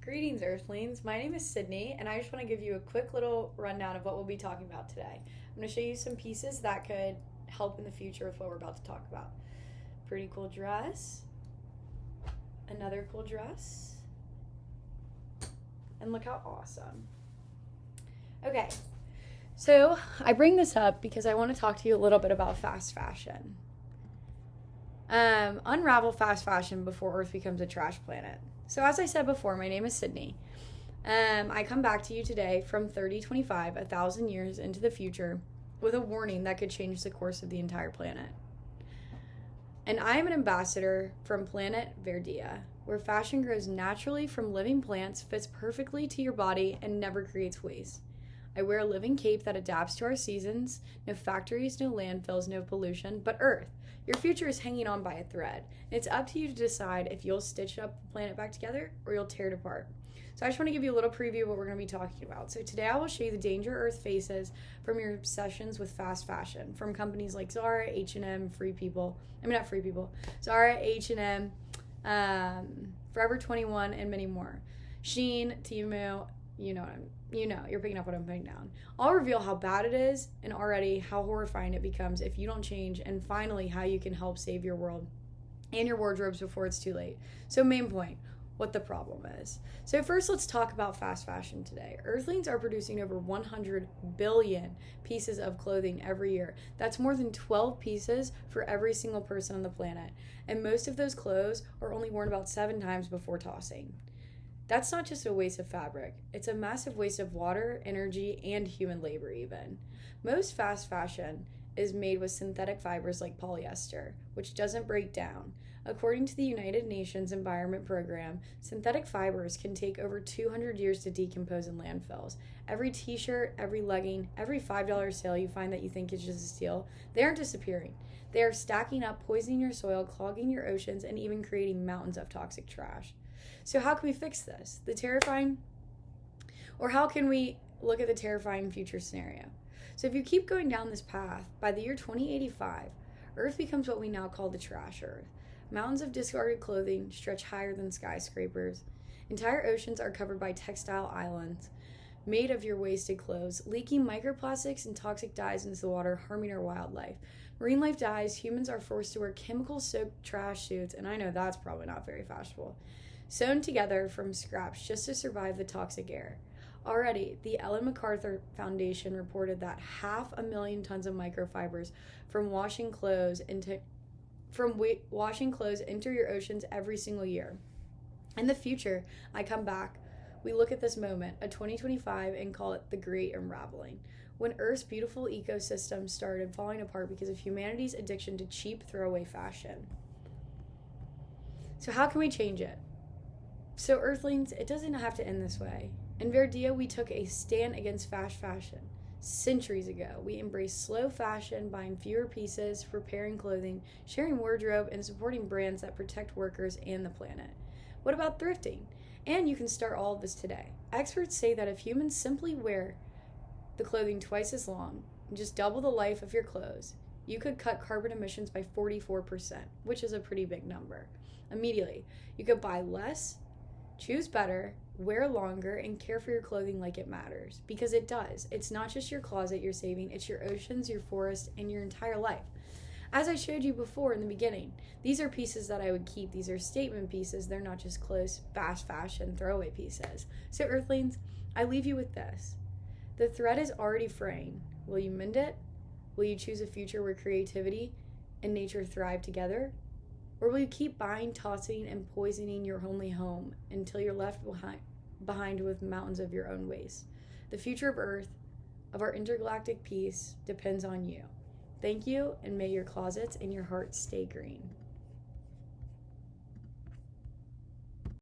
Greetings, Earthlings. My name is Sydney, and I just want to give you a quick little rundown of what we'll be talking about today. I'm going to show you some pieces that could help in the future with what we're about to talk about. Pretty cool dress, another cool dress, and look how awesome. Okay, so I bring this up because I want to talk to you a little bit about fast fashion. Unravel fast fashion before Earth becomes a trash planet. So as I said before, my name is Sydney. I come back to you today from 3025, 1,000 years into the future, with a warning that could change the course of the entire planet. And I am an ambassador from planet Verdea, where fashion grows naturally from living plants, fits perfectly to your body, and never creates waste. I wear a living cape that adapts to our seasons. No factories, no landfills, no pollution, but Earth. Your future is hanging on by a thread, and it's up to you to decide if you'll stitch up the planet back together or you'll tear it apart. So I just want to give you a little preview of what we're going to be talking about. So today I will show you the danger Earth faces from your obsessions with fast fashion, from companies like Zara, H&M, Zara, H&M, Forever 21, and many more. Shein, Temu, you're picking up what I'm putting down. I'll reveal how bad it is and already how horrifying it becomes if you don't change, and finally how you can help save your world and your wardrobes before it's too late. So main point, what the problem is. So first let's talk about fast fashion today. Earthlings are producing over 100 billion pieces of clothing every year. That's more than 12 pieces for every single person on the planet. And most of those clothes are only worn about 7 times before tossing. That's not just a waste of fabric. It's a massive waste of water, energy, and human labor even. Most fast fashion is made with synthetic fibers like polyester, which doesn't break down. According to the United Nations Environment Program, synthetic fibers can take over 200 years to decompose in landfills. Every t-shirt, every legging, every $5 sale you find that you think is just a steal, they aren't disappearing. They are stacking up, poisoning your soil, clogging your oceans, and even creating mountains of toxic trash. So how can we fix this? How can we look at the terrifying future scenario? So if you keep going down this path, by the year 2085, Earth becomes what we now call the trash Earth. Mountains of discarded clothing stretch higher than skyscrapers. Entire oceans are covered by textile islands made of your wasted clothes, leaking microplastics and toxic dyes into the water, harming our wildlife. Marine life dies, humans are forced to wear chemical-soaked trash suits, and I know that's probably not very fashionable, sewn together from scraps just to survive the toxic air. Already, the Ellen MacArthur Foundation reported that 500,000 tons of microfibers from washing clothes enter your oceans every single year. In the future, I come back, we look at this moment, a 2025, and call it the Great Unraveling, when Earth's beautiful ecosystem started falling apart because of humanity's addiction to cheap throwaway fashion. So how can we change it? So Earthlings, it doesn't have to end this way. In Verdea, we took a stand against fast fashion. Centuries ago, we embraced slow fashion, buying fewer pieces, repairing clothing, sharing wardrobe, and supporting brands that protect workers and the planet. What about thrifting? And you can start all of this today. Experts say that if humans simply wear the clothing twice as long, and just double the life of your clothes, you could cut carbon emissions by 44%, which is a pretty big number. Immediately, you could buy less, choose better, wear longer, and care for your clothing like it matters. Because it does. It's not just your closet you're saving, it's your oceans, your forests, and your entire life. As I showed you before in the beginning, these are pieces that I would keep. These are statement pieces. They're not just close, fast fashion, throwaway pieces. So Earthlings, I leave you with this. The thread is already fraying. Will you mend it? Will you choose a future where creativity and nature thrive together? Or will you keep buying, tossing, and poisoning your only home until you're left behind with mountains of your own waste? The future of Earth, of our intergalactic peace, depends on you. Thank you, and may your closets and your hearts stay green.